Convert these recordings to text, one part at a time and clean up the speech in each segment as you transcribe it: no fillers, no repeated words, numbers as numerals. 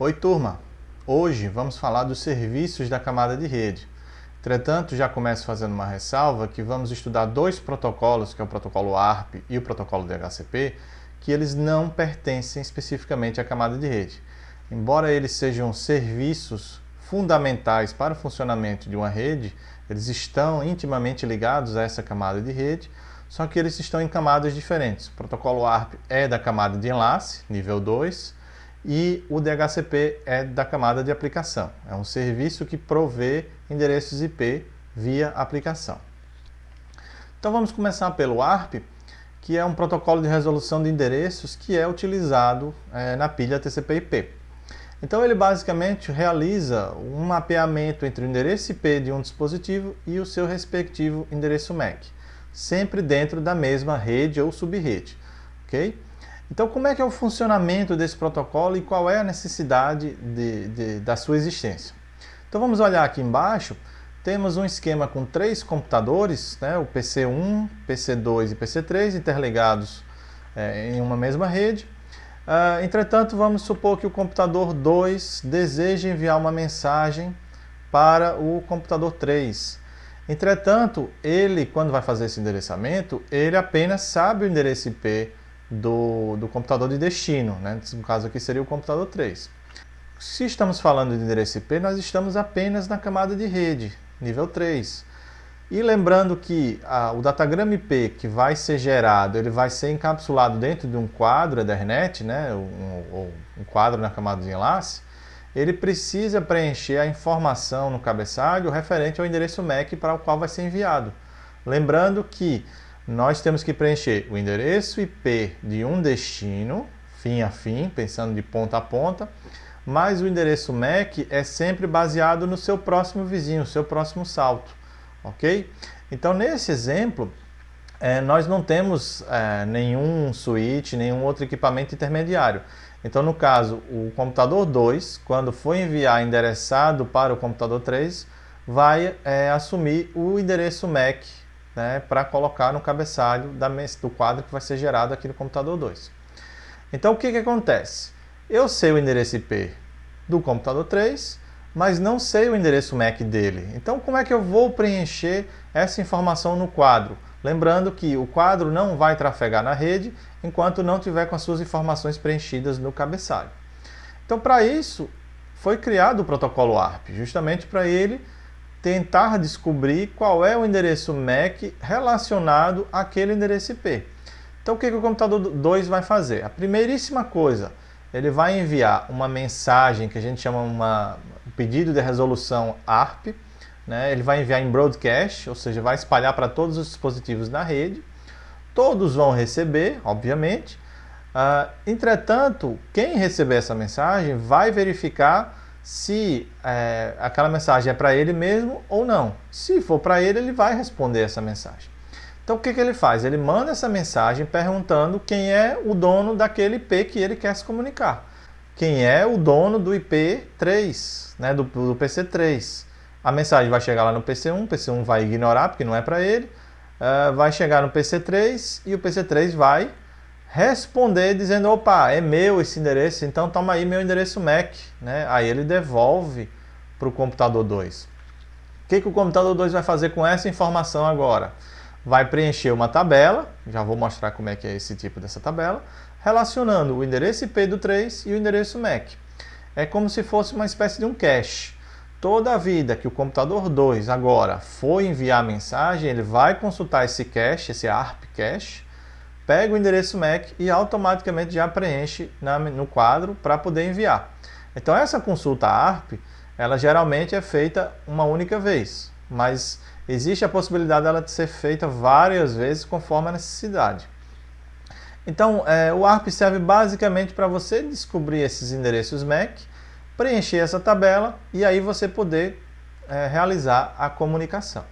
Oi, turma! Hoje vamos falar dos serviços da camada de rede. Entretanto, já começo fazendo uma ressalva que vamos estudar dois protocolos, que é o protocolo ARP e o protocolo DHCP, que eles não pertencem especificamente à camada de rede. Embora eles sejam serviços fundamentais para o funcionamento de uma rede, eles estão intimamente ligados a essa camada de rede, só que eles estão em camadas diferentes. O protocolo ARP é da camada de enlace, nível 2, e o DHCP é da camada de aplicação. É um serviço que provê endereços IP via aplicação. Então vamos começar pelo ARP, que é um protocolo de resolução de endereços que é utilizado na pilha TCP/IP. Então ele basicamente realiza um mapeamento entre o endereço IP de um dispositivo e o seu respectivo endereço MAC, sempre dentro da mesma rede ou subrede, ok? Então, como é que é o funcionamento desse protocolo e qual é a necessidade da sua existência? Então, vamos olhar aqui embaixo. Temos um esquema com 3 computadores, né, o PC1, PC2 e PC3, interligados em uma mesma rede. Entretanto, vamos supor que o computador 2 deseja enviar uma mensagem para o computador 3. Entretanto, ele, quando vai fazer esse endereçamento, ele apenas sabe o endereço IP do computador de destino, né? No caso aqui seria o computador 3. Se estamos falando de endereço IP, nós estamos apenas na camada de rede, nível 3. E lembrando que o datagrama IP que vai ser gerado, ele vai ser encapsulado dentro de um quadro Ethernet, né? um quadro na camada de enlace, ele precisa preencher a informação no cabeçalho referente ao endereço MAC para o qual vai ser enviado. Lembrando que nós temos que preencher o endereço IP de um destino, fim a fim, pensando de ponta a ponta, mas o endereço MAC é sempre baseado no seu próximo vizinho, seu próximo salto, ok? Então, nesse exemplo, nós não temos nenhum switch, nenhum outro equipamento intermediário. Então, no caso, o computador 2, quando for enviar endereçado para o computador 3, vai assumir o endereço MAC, né, para colocar no cabeçalho do quadro que vai ser gerado aqui no computador 2. Então, o que acontece? Eu sei o endereço IP do computador 3, mas não sei o endereço MAC dele. Então, como é que eu vou preencher essa informação no quadro? Lembrando que o quadro não vai trafegar na rede enquanto não tiver com as suas informações preenchidas no cabeçalho. Então, para isso, foi criado o protocolo ARP, justamente para ele tentar descobrir qual é o endereço MAC relacionado àquele endereço IP. Então, o que o computador 2 vai fazer? A primeiríssima coisa, ele vai enviar uma mensagem que a gente chama um pedido de resolução ARP, né? Ele vai enviar em broadcast, ou seja, vai espalhar para todos os dispositivos da rede. Todos vão receber, obviamente. Entretanto, quem receber essa mensagem vai verificar se aquela mensagem é para ele mesmo ou não. Se for para ele, ele vai responder essa mensagem. Então, o que ele faz? Ele manda essa mensagem perguntando quem é o dono daquele IP que ele quer se comunicar. Quem é o dono do IP 3, né, do PC3. A mensagem vai chegar lá no PC1, o PC1 vai ignorar porque não é para ele. Vai chegar no PC3 e o PC3 vai responder dizendo, opa, é meu esse endereço, então toma aí meu endereço MAC, né? Aí ele devolve para o computador 2. O que o computador 2 vai fazer com essa informação agora? Vai preencher uma tabela, já vou mostrar como é que é esse tipo dessa tabela, relacionando o endereço IP do 3 e o endereço MAC. É como se fosse uma espécie de um cache. Toda a vida que o computador 2 agora for enviar mensagem, ele vai consultar esse cache, esse ARP cache, pega o endereço MAC e automaticamente já preenche no quadro para poder enviar. Então essa consulta ARP, ela geralmente é feita uma única vez, mas existe a possibilidade dela de ser feita várias vezes conforme a necessidade. Então o ARP serve basicamente para você descobrir esses endereços MAC, preencher essa tabela e aí você poder realizar a comunicação.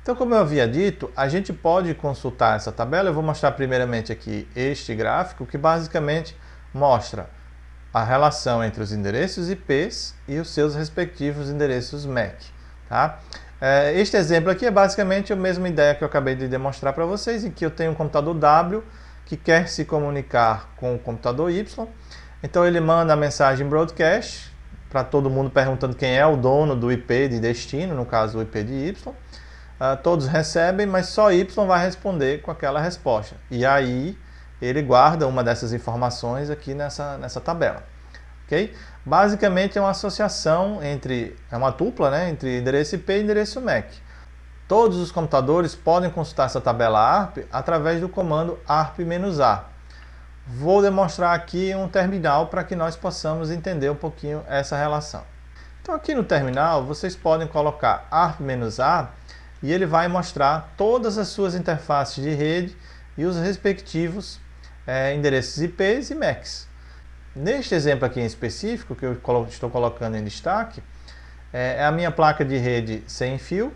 Então, como eu havia dito, a gente pode consultar essa tabela. Eu vou mostrar primeiramente aqui este gráfico, que basicamente mostra a relação entre os endereços IPs e os seus respectivos endereços MAC. Tá? Este exemplo aqui é basicamente a mesma ideia que eu acabei de demonstrar para vocês, em que eu tenho um computador W que quer se comunicar com o computador Y. Então ele manda a mensagem broadcast para todo mundo perguntando quem é o dono do IP de destino, no caso o IP de Y. Todos recebem, mas só Y vai responder com aquela resposta. E aí ele guarda uma dessas informações aqui nessa tabela. Okay? Basicamente é uma associação é uma tupla, né, entre endereço IP e endereço MAC. Todos os computadores podem consultar essa tabela ARP através do comando ARP-A. Vou demonstrar aqui um terminal para que nós possamos entender um pouquinho essa relação. Então aqui no terminal vocês podem colocar ARP-A e ele vai mostrar todas as suas interfaces de rede e os respectivos endereços IPs e MACs. Neste exemplo aqui em específico, que eu estou colocando em destaque, é a minha placa de rede sem fio,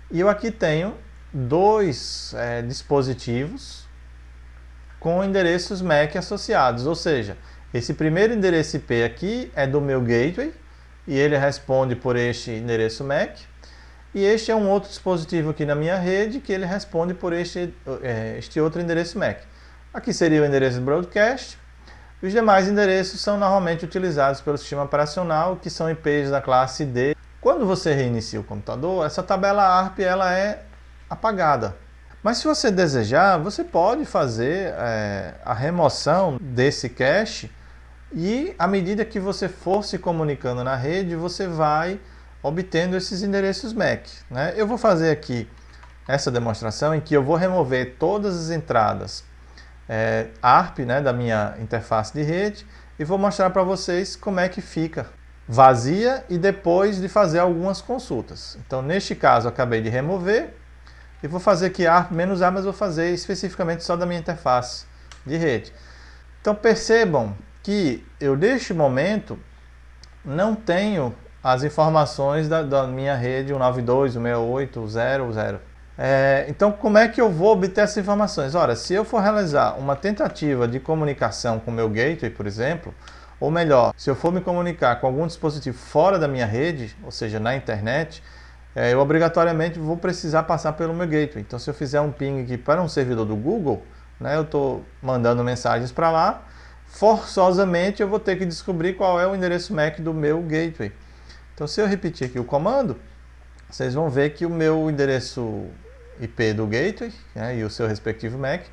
e eu aqui tenho dois dispositivos com endereços MAC associados, ou seja, esse primeiro endereço IP aqui é do meu gateway, e ele responde por este endereço MAC, e este é um outro dispositivo aqui na minha rede, que ele responde por este outro endereço MAC. Aqui seria o endereço broadcast. Os demais endereços são normalmente utilizados pelo sistema operacional, que são IPs da classe D. Quando você reinicia o computador, essa tabela ARP ela é apagada. Mas se você desejar, você pode fazer a remoção desse cache e, à medida que você for se comunicando na rede, você vai obtendo esses endereços MAC. Né? Eu vou fazer aqui essa demonstração em que eu vou remover todas as entradas ARP, né, da minha interface de rede, e vou mostrar para vocês como é que fica vazia e depois de fazer algumas consultas. Então, neste caso, eu acabei de remover e vou fazer aqui ARP-A, mas vou fazer especificamente só da minha interface de rede. Então, percebam que eu, neste momento, não tenho as informações da minha rede 192.168.0.0. Então, como é que eu vou obter essas informações? Ora, se eu for realizar uma tentativa de comunicação com o meu gateway, por exemplo, ou melhor, se eu for me comunicar com algum dispositivo fora da minha rede, ou seja, na internet, eu obrigatoriamente vou precisar passar pelo meu gateway. Então, se eu fizer um ping aqui para um servidor do Google, né, eu estou mandando mensagens para lá, forçosamente eu vou ter que descobrir qual é o endereço MAC do meu gateway. Então, se eu repetir aqui o comando, vocês vão ver que o meu endereço IP do gateway, né, e o seu respectivo MAC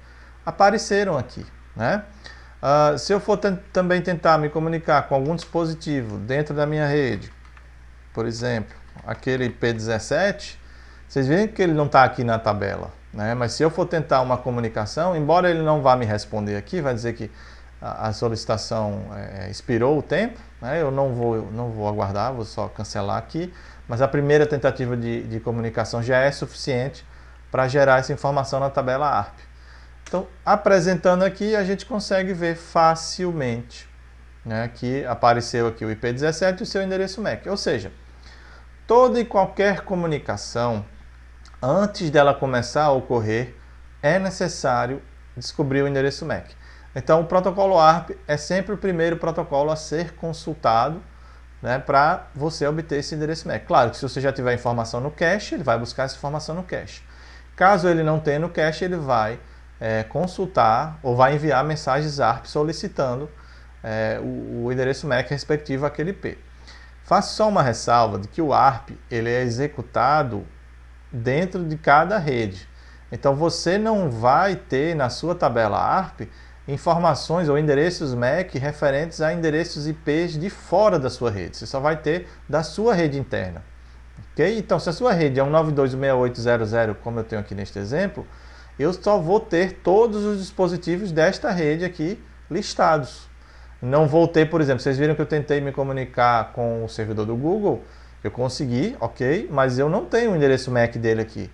apareceram aqui. Né? Se eu for também tentar me comunicar com algum dispositivo dentro da minha rede, por exemplo, aquele IP17, vocês veem que ele não está aqui na tabela. Né? Mas se eu for tentar uma comunicação, embora ele não vá me responder aqui, vai dizer que a solicitação expirou o tempo, né? Eu não vou aguardar, vou só cancelar aqui, mas a primeira tentativa de comunicação já é suficiente para gerar essa informação na tabela ARP. Então, apresentando aqui, a gente consegue ver facilmente, né, que apareceu aqui o IP17 e o seu endereço MAC. Ou seja, toda e qualquer comunicação, antes dela começar a ocorrer, é necessário descobrir o endereço MAC. Então, o protocolo ARP é sempre o primeiro protocolo a ser consultado, né, para você obter esse endereço MAC. Claro que se você já tiver informação no cache, ele vai buscar essa informação no cache. Caso ele não tenha no cache, ele vai consultar ou vai enviar mensagens ARP solicitando o endereço MAC respectivo àquele IP. Faço só uma ressalva de que o ARP ele é executado dentro de cada rede. Então você não vai ter na sua tabela ARP informações ou endereços MAC referentes a endereços IPs de fora da sua rede. Você só vai ter da sua rede interna. Okay? Então, se a sua rede é 192.168.0.0, como eu tenho aqui neste exemplo, eu só vou ter todos os dispositivos desta rede aqui listados. Não vou ter, por exemplo, vocês viram que eu tentei me comunicar com o servidor do Google, eu consegui, ok, mas eu não tenho o endereço MAC dele aqui.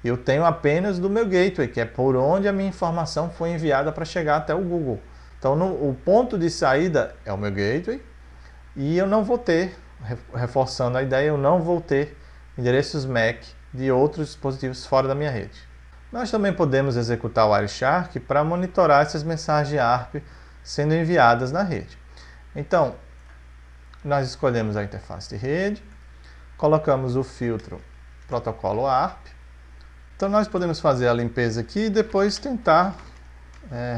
Eu tenho apenas do meu gateway, que é por onde a minha informação foi enviada para chegar até o Google. Então, o ponto de saída é o meu gateway e eu não vou ter, reforçando a ideia, eu não vou ter endereços MAC de outros dispositivos fora da minha rede. Nós também podemos executar o Wireshark para monitorar essas mensagens ARP sendo enviadas na rede. Então, nós escolhemos a interface de rede, colocamos o filtro protocolo ARP. Então nós podemos fazer a limpeza aqui e depois tentar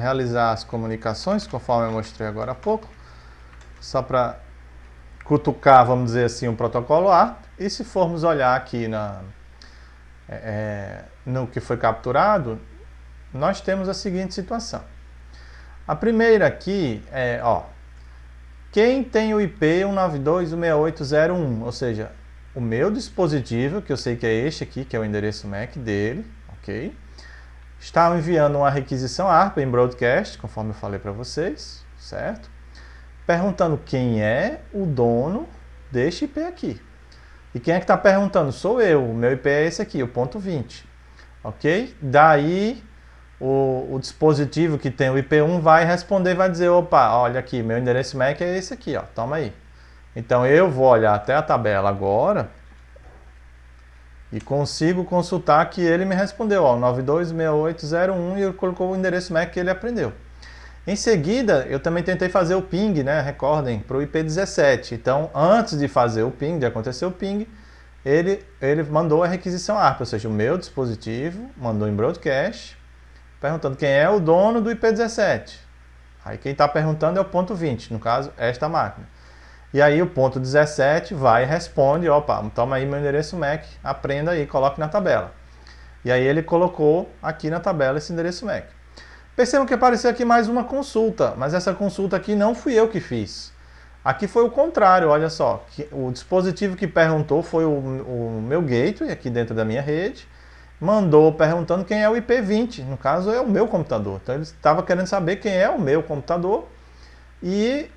realizar as comunicações, conforme eu mostrei agora há pouco. só para cutucar, vamos dizer assim, o protocolo ARP. E se formos olhar aqui no que foi capturado, nós temos a seguinte situação. A primeira aqui é, quem tem o IP 192.168.0.1, ou seja, o meu dispositivo, que eu sei que é este aqui, que é o endereço MAC dele, ok? Está enviando uma requisição ARP em broadcast, conforme eu falei para vocês, certo? Perguntando quem é o dono deste IP aqui. E quem é que está perguntando? Sou eu, o meu IP é esse aqui, o ponto 20, ok? Daí o dispositivo que tem o IP1 vai responder, vai dizer, opa, olha aqui, meu endereço MAC é esse aqui, ó, toma aí. Então eu vou olhar até a tabela agora e consigo consultar que ele me respondeu, ó, 926801, e ele colocou o endereço MAC que ele aprendeu. Em seguida, eu também tentei fazer o ping, né, recordem, para o IP17. Então, antes de fazer o ping, de acontecer o ping, ele mandou a requisição ARP, ou seja, o meu dispositivo mandou em broadcast, perguntando quem é o dono do IP17. Aí quem está perguntando é o ponto 20, no caso, esta máquina. E aí o ponto 17 vai e responde, opa, toma aí meu endereço MAC, aprenda aí, coloque na tabela. E aí ele colocou aqui na tabela esse endereço MAC. Percebam que apareceu aqui mais uma consulta, mas essa consulta aqui não fui eu que fiz. Aqui foi o contrário, olha só, o dispositivo que perguntou foi o meu gateway aqui dentro da minha rede, mandou perguntando quem é o IP20, no caso é o meu computador. Então ele estava querendo saber quem é o meu computador e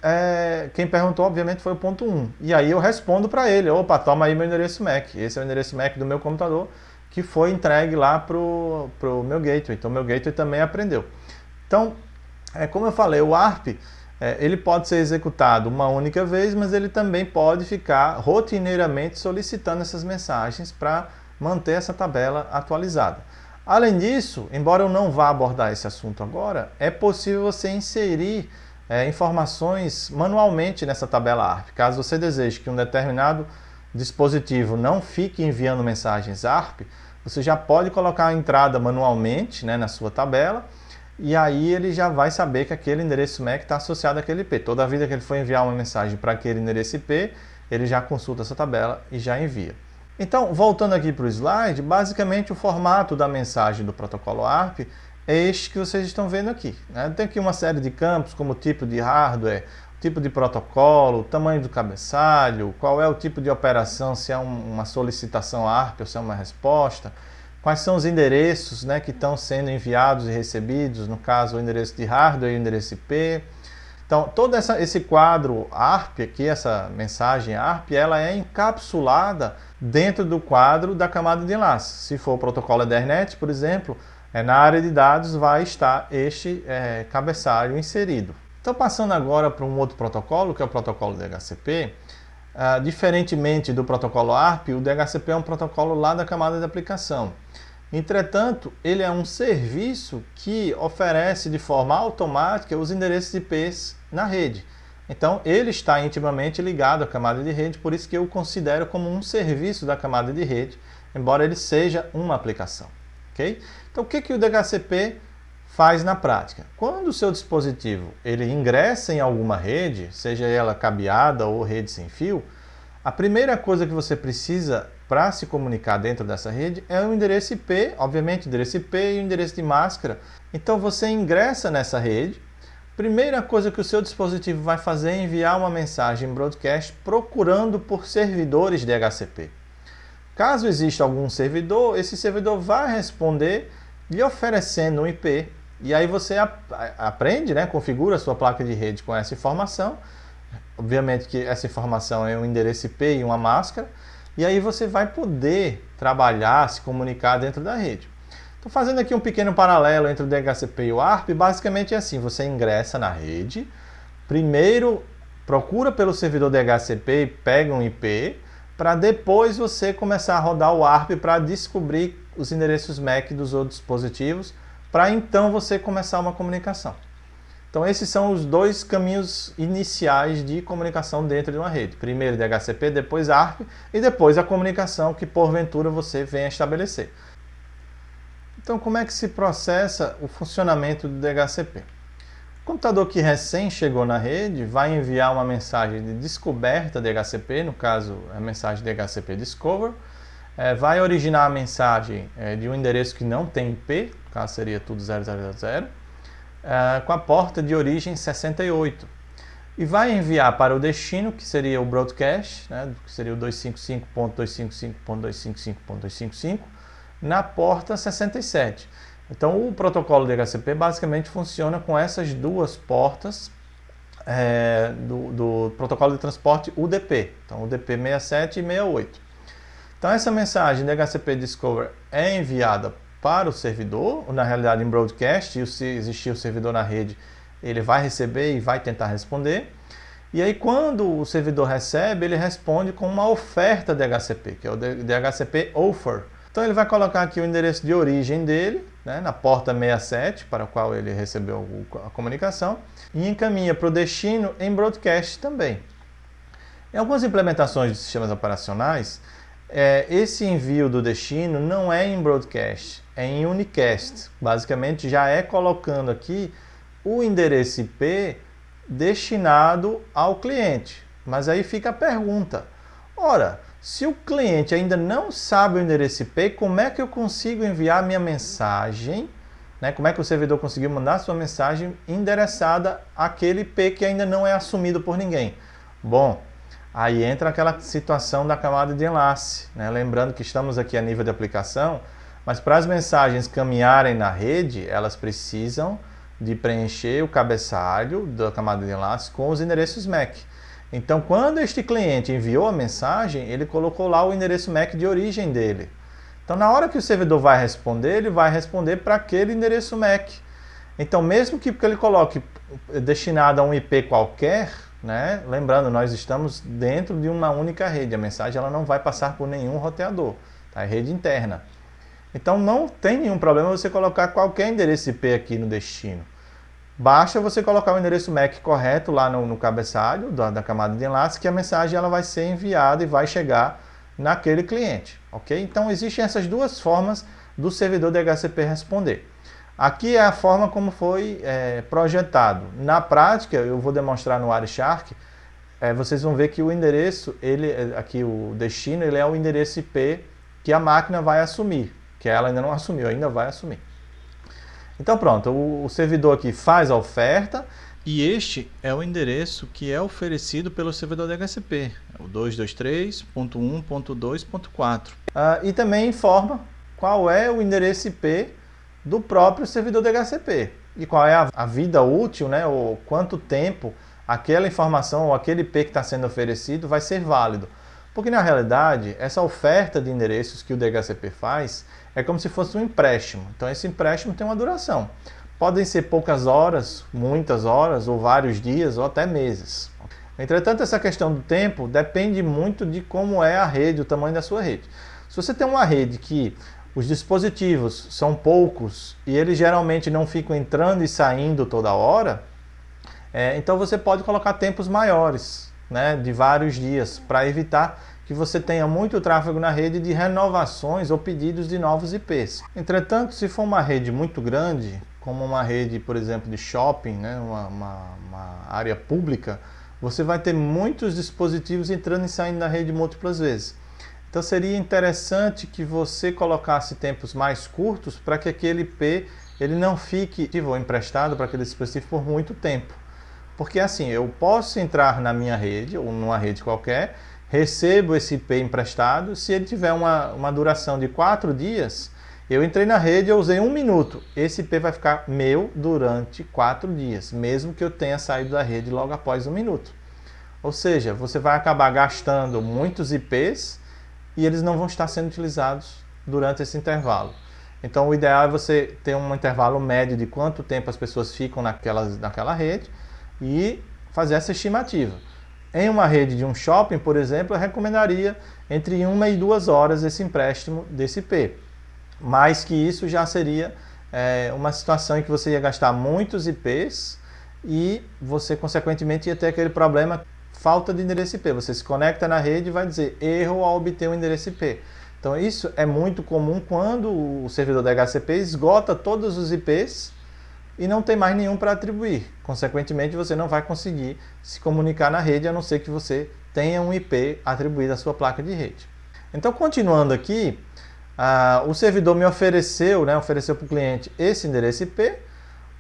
quem perguntou obviamente foi o ponto 1. E aí eu respondo para ele, opa, toma aí meu endereço MAC, esse é o endereço MAC do meu computador que foi entregue lá pro meu gateway, então meu gateway também aprendeu. Então, como eu falei, o ARP ele pode ser executado uma única vez, mas ele também pode ficar rotineiramente solicitando essas mensagens para manter essa tabela atualizada. Além disso, embora eu não vá abordar esse assunto agora, é possível você inserir informações manualmente nessa tabela ARP. Caso você deseje que um determinado dispositivo não fique enviando mensagens ARP, você já pode colocar a entrada manualmente, né, na sua tabela, e aí ele já vai saber que aquele endereço MAC está associado àquele IP. Toda vida que ele for enviar uma mensagem para aquele endereço IP, ele já consulta essa tabela e já envia. Então, voltando aqui para o slide, basicamente o formato da mensagem do protocolo ARP é este que vocês estão vendo aqui, né? Tem aqui uma série de campos, como tipo de hardware, tipo de protocolo, tamanho do cabeçalho, qual é o tipo de operação, se é uma solicitação ARP ou se é uma resposta, quais são os endereços, né, que estão sendo enviados e recebidos, no caso o endereço de hardware e o endereço IP. Então, todo esse quadro ARP aqui, essa mensagem ARP, ela é encapsulada dentro do quadro da camada de enlace. Se for o protocolo Ethernet, por exemplo, na área de dados vai estar este cabeçalho inserido. Então, passando agora para um outro protocolo, que é o protocolo DHCP, diferentemente do protocolo ARP, o DHCP é um protocolo lá da camada de aplicação. Entretanto, ele é um serviço que oferece de forma automática os endereços IPs na rede. Então, ele está intimamente ligado à camada de rede, por isso que eu o considero como um serviço da camada de rede, embora ele seja uma aplicação. Okay? Então, o que o DHCP faz na prática? Quando o seu dispositivo ele ingressa em alguma rede, seja ela cabeada ou rede sem fio, a primeira coisa que você precisa para se comunicar dentro dessa rede é o endereço IP, obviamente o endereço IP e o endereço de máscara. Então você ingressa nessa rede, primeira coisa que o seu dispositivo vai fazer é enviar uma mensagem em broadcast procurando por servidores DHCP. Caso exista algum servidor, esse servidor vai responder lhe oferecendo um IP. E aí você aprende, né, configura a sua placa de rede com essa informação. Obviamente que essa informação é um endereço IP e uma máscara. E aí você vai poder trabalhar, se comunicar dentro da rede. Estou fazendo aqui um pequeno paralelo entre o DHCP e o ARP. Basicamente é assim, você ingressa na rede, primeiro procura pelo servidor DHCP e pega um IP, para depois você começar a rodar o ARP para descobrir os endereços MAC dos outros dispositivos, para então você começar uma comunicação. Então esses são os dois caminhos iniciais de comunicação dentro de uma rede. Primeiro DHCP, depois ARP e depois a comunicação que porventura você venha estabelecer. Então como é que se processa o funcionamento do DHCP? O computador que recém chegou na rede vai enviar uma mensagem de descoberta de DHCP, no caso a mensagem de DHCP Discover, vai originar a mensagem de um endereço que não tem IP, no caso seria tudo 0000, com a porta de origem 68. E vai enviar para o destino, que seria o broadcast, né, que seria o 255.255.255.255, na porta 67. Então o protocolo DHCP basicamente funciona com essas duas portas do protocolo de transporte UDP, então UDP 67 e 68. Então essa mensagem DHCP Discover é enviada para o servidor, ou na realidade em broadcast, e se existir o servidor na rede, ele vai receber e vai tentar responder. E aí quando o servidor recebe, ele responde com uma oferta DHCP, que é o DHCP Offer. Então ele vai colocar aqui o endereço de origem dele, né, na porta 67, para a qual ele recebeu a comunicação, e encaminha para o destino em broadcast também. Em algumas implementações de sistemas operacionais, esse envio do destino não é em broadcast, é em unicast. Basicamente já é colocando aqui o endereço IP destinado ao cliente. Mas aí fica a pergunta, ora, se o cliente ainda não sabe o endereço IP, como é que eu consigo enviar minha mensagem, né? Como é que o servidor conseguiu mandar sua mensagem endereçada àquele IP que ainda não é assumido por ninguém? Bom, aí entra aquela situação da camada de enlace, né? Lembrando que estamos aqui a nível de aplicação, mas para as mensagens caminharem na rede, elas precisam de preencher o cabeçalho da camada de enlace com os endereços MAC. Então, quando este cliente enviou a mensagem, ele colocou lá o endereço MAC de origem dele. Então, na hora que o servidor vai responder, ele vai responder para aquele endereço MAC. Então, mesmo que ele coloque destinado a um IP qualquer, né? Lembrando, nós estamos dentro de uma única rede. A mensagem ela não vai passar por nenhum roteador, tá? É rede interna. Então, não tem nenhum problema você colocar qualquer endereço IP aqui no destino. Basta você colocar o endereço MAC correto lá no cabeçalho da camada de enlace, que a mensagem ela vai ser enviada e vai chegar naquele cliente, ok? Então existem essas duas formas do servidor DHCP responder. Aqui é a forma como foi projetado. Na prática, eu vou demonstrar no Wireshark, vocês vão ver que o endereço, aqui o destino, ele é o endereço IP que a máquina vai assumir, que ela ainda não assumiu, ainda vai assumir. Então pronto, o servidor aqui faz a oferta e este é o endereço que é oferecido pelo servidor DHCP, o 223.1.2.4. E também informa qual é o endereço IP do próprio servidor DHCP e qual é a vida útil, né, ou quanto tempo aquela informação ou aquele IP que está sendo oferecido vai ser válido. Porque na realidade, essa oferta de endereços que o DHCP faz é como se fosse um empréstimo. Então esse empréstimo tem uma duração. Podem ser poucas horas, muitas horas, ou vários dias, ou até meses. Entretanto, essa questão do tempo depende muito de como é a rede, o tamanho da sua rede. Se você tem uma rede que os dispositivos são poucos e eles geralmente não ficam entrando e saindo toda hora, então você pode colocar tempos maiores, né, de vários dias, para evitar que você tenha muito tráfego na rede de renovações ou pedidos de novos IPs. Entretanto, se for uma rede muito grande, como uma rede, por exemplo, de shopping, né, uma área pública, você vai ter muitos dispositivos entrando e saindo da rede múltiplas vezes. Então seria interessante que você colocasse tempos mais curtos para que aquele IP ele não fique emprestado para aquele dispositivo por muito tempo. Porque assim, eu posso entrar na minha rede ou numa rede qualquer, recebo esse IP emprestado, se ele tiver uma duração de 4 dias, eu entrei na rede, eu usei 1 minuto, esse IP vai ficar meu durante 4 dias, mesmo que eu tenha saído da rede logo após 1 minuto. Ou seja, você vai acabar gastando muitos IPs e eles não vão estar sendo utilizados durante esse intervalo. Então o ideal é você ter um intervalo médio de quanto tempo as pessoas ficam naquela rede e fazer essa estimativa. Em uma rede de um shopping, por exemplo, eu recomendaria entre 1 e 2 horas esse empréstimo desse IP. Mais que isso já seria uma situação em que você ia gastar muitos IPs e você, consequentemente, ia ter aquele problema, falta de endereço IP. Você se conecta na rede e vai dizer erro ao obter o endereço IP. Então isso é muito comum quando o servidor DHCP esgota todos os IPs e não tem mais nenhum para atribuir. Consequentemente, você não vai conseguir se comunicar na rede, a não ser que você tenha um IP atribuído à sua placa de rede. Então, continuando aqui, o servidor me ofereceu para o cliente esse endereço IP,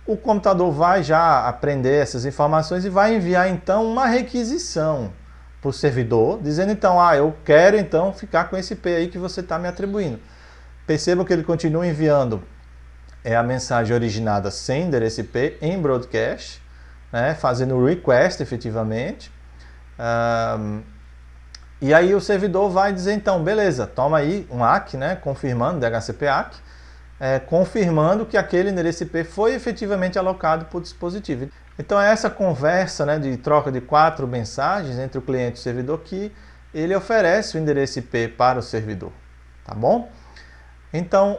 o computador vai já aprender essas informações e vai enviar então uma requisição para o servidor, dizendo então, eu quero então ficar com esse IP aí que você está me atribuindo. Percebam que ele continua enviando a mensagem originada sem endereço IP em broadcast, né, fazendo request efetivamente. E aí o servidor vai dizer então, beleza, toma aí um ACK, né, confirmando, DHCP ACK, confirmando que aquele endereço IP foi efetivamente alocado para o dispositivo. Então é essa conversa, né, de troca de 4 mensagens entre o cliente e o servidor que ele oferece o endereço IP para o servidor, tá bom? Então,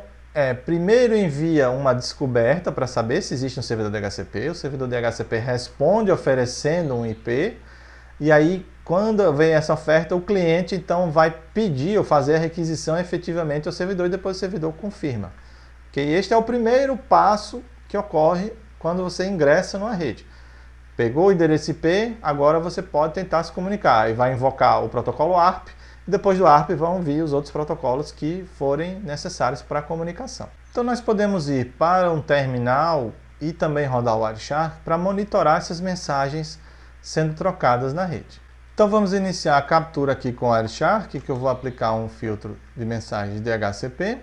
primeiro envia uma descoberta para saber se existe um servidor DHCP, o servidor DHCP responde oferecendo um IP, e aí quando vem essa oferta, o cliente então vai pedir ou fazer a requisição efetivamente ao servidor e depois o servidor confirma. Okay? Este é o primeiro passo que ocorre quando você ingressa numa rede. Pegou o endereço IP, agora você pode tentar se comunicar. E vai invocar o protocolo ARP, e depois do ARP vão vir os outros protocolos que forem necessários para a comunicação. Então nós podemos ir para um terminal e também rodar o Wireshark para monitorar essas mensagens sendo trocadas na rede. Então vamos iniciar a captura aqui com o Wireshark, que eu vou aplicar um filtro de mensagens DHCP.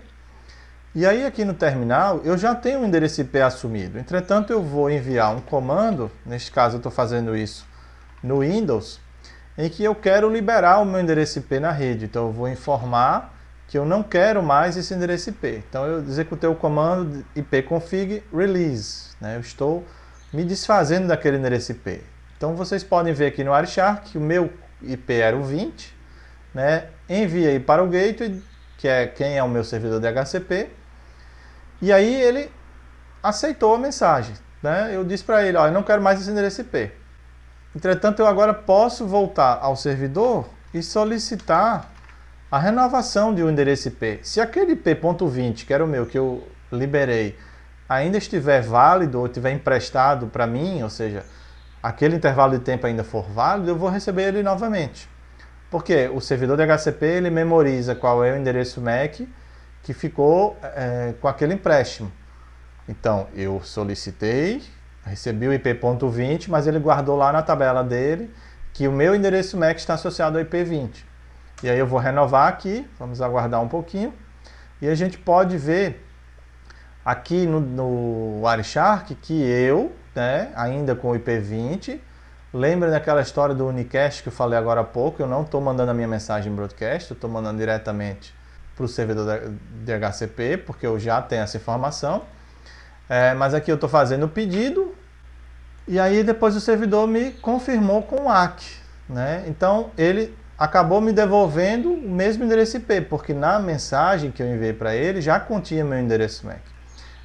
E aí aqui no terminal eu já tenho um endereço IP assumido. Entretanto, eu vou enviar um comando, neste caso eu estou fazendo isso no Windows, em que eu quero liberar o meu endereço IP na rede. Então eu vou informar que eu não quero mais esse endereço IP. Então eu executei o comando ipconfig release, né? Eu estou me desfazendo daquele endereço IP. Então vocês podem ver aqui no Wireshark que o meu IP era o 20, né? Enviei para o gateway, que é quem é o meu servidor DHCP, e aí ele aceitou a mensagem, né? Eu disse para ele, eu não quero mais esse endereço IP. Entretanto, eu agora posso voltar ao servidor e solicitar a renovação de um endereço IP. Se aquele IP.20, que era o meu, que eu liberei, ainda estiver válido ou estiver emprestado para mim, ou seja, aquele intervalo de tempo ainda for válido, eu vou receber ele novamente. Porque o servidor DHCP ele memoriza qual é o endereço MAC que ficou com aquele empréstimo. Então, eu solicitei, recebi o IP.20, mas ele guardou lá na tabela dele que o meu endereço MAC está associado ao IP20. E aí eu vou renovar aqui, vamos aguardar um pouquinho, e a gente pode ver aqui no Wireshark que eu, né, ainda com o IP20, lembra daquela história do unicast que eu falei agora há pouco, eu não estou mandando a minha mensagem em broadcast, eu estou mandando diretamente para o servidor DHCP, porque eu já tenho essa informação. Mas aqui eu estou fazendo o pedido, e aí depois o servidor me confirmou com o ACK, né? Então ele acabou me devolvendo o mesmo endereço IP, porque na mensagem que eu enviei para ele já continha meu endereço MAC.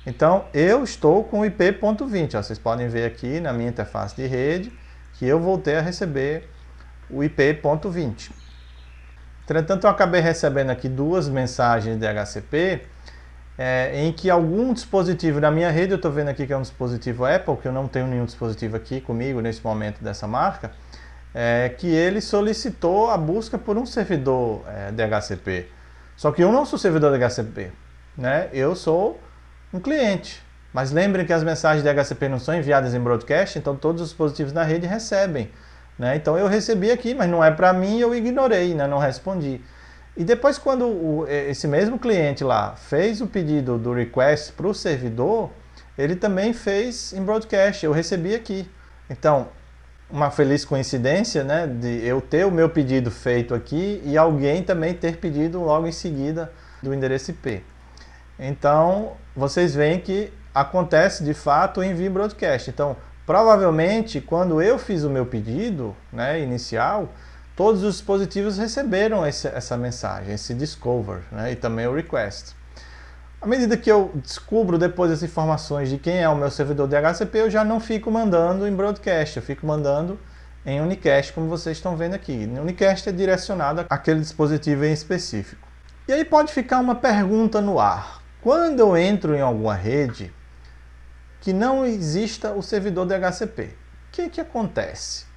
Então eu estou com o IP.20, vocês podem ver aqui na minha interface de rede, que eu voltei a receber o IP.20. Entretanto, eu acabei recebendo aqui 2 mensagens de DHCP em que algum dispositivo da minha rede, eu estou vendo aqui que é um dispositivo Apple, que eu não tenho nenhum dispositivo aqui comigo nesse momento dessa marca, que ele solicitou a busca por um servidor DHCP. Só que eu não sou servidor DHCP, né? Eu sou um cliente. Mas lembrem que as mensagens de DHCP não são enviadas em broadcast, então todos os dispositivos na rede recebem, né? Então eu recebi aqui, mas não é para mim, eu ignorei, né? Não respondi. E depois quando esse mesmo cliente lá fez o pedido do request para o servidor, ele também fez em broadcast, eu recebi aqui. Então, uma feliz coincidência, né, de eu ter o meu pedido feito aqui e alguém também ter pedido logo em seguida do endereço IP. Então, vocês veem que acontece de fato o envio em broadcast. Então, provavelmente, quando eu fiz o meu pedido, né, inicial, todos os dispositivos receberam essa mensagem, esse discover, né, e também o request. À medida que eu descubro depois as informações de quem é o meu servidor DHCP, eu já não fico mandando em broadcast, eu fico mandando em unicast, como vocês estão vendo aqui. O unicast é direcionado àquele dispositivo em específico. E aí pode ficar uma pergunta no ar. Quando eu entro em alguma rede, que não exista o servidor DHCP. O que acontece?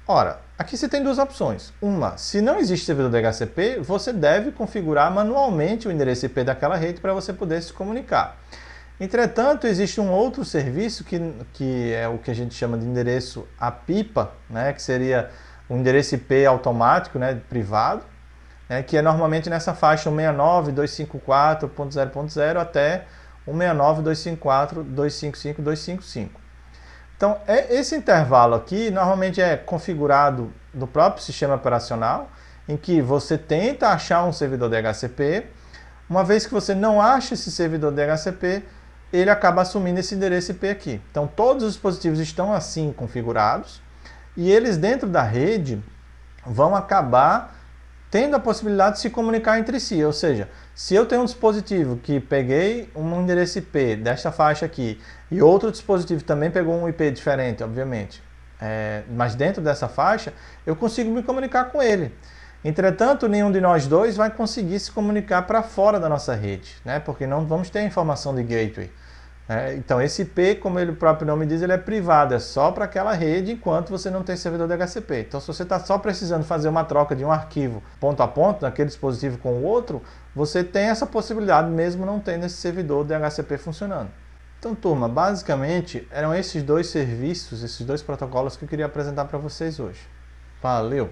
Ora, aqui você tem duas opções. Uma, se não existe servidor DHCP, você deve configurar manualmente o endereço IP daquela rede para você poder se comunicar. Entretanto, existe um outro serviço que é o que a gente chama de endereço APIPA, né, que seria um endereço IP automático, né, privado, né, que é normalmente nessa faixa 169.254.0.0 até 169.254.255.255. Então, esse intervalo aqui normalmente é configurado no próprio sistema operacional, em que você tenta achar um servidor DHCP. Uma vez que você não acha esse servidor DHCP, ele acaba assumindo esse endereço IP aqui. Então, todos os dispositivos estão assim configurados e eles dentro da rede vão acabar tendo a possibilidade de se comunicar entre si. Ou seja, se eu tenho um dispositivo que peguei um endereço IP desta faixa aqui e outro dispositivo também pegou um IP diferente, obviamente, mas dentro dessa faixa, eu consigo me comunicar com ele. Entretanto, nenhum de nós dois vai conseguir se comunicar para fora da nossa rede, né? Porque não vamos ter a informação de gateway. Então, esse IP, como o próprio nome diz, ele é privado, é só para aquela rede enquanto você não tem servidor DHCP. Então, se você está só precisando fazer uma troca de um arquivo ponto a ponto, daquele dispositivo com o outro, você tem essa possibilidade mesmo não tendo esse servidor DHCP funcionando. Então, turma, basicamente eram esses dois serviços, esses dois protocolos que eu queria apresentar para vocês hoje. Valeu!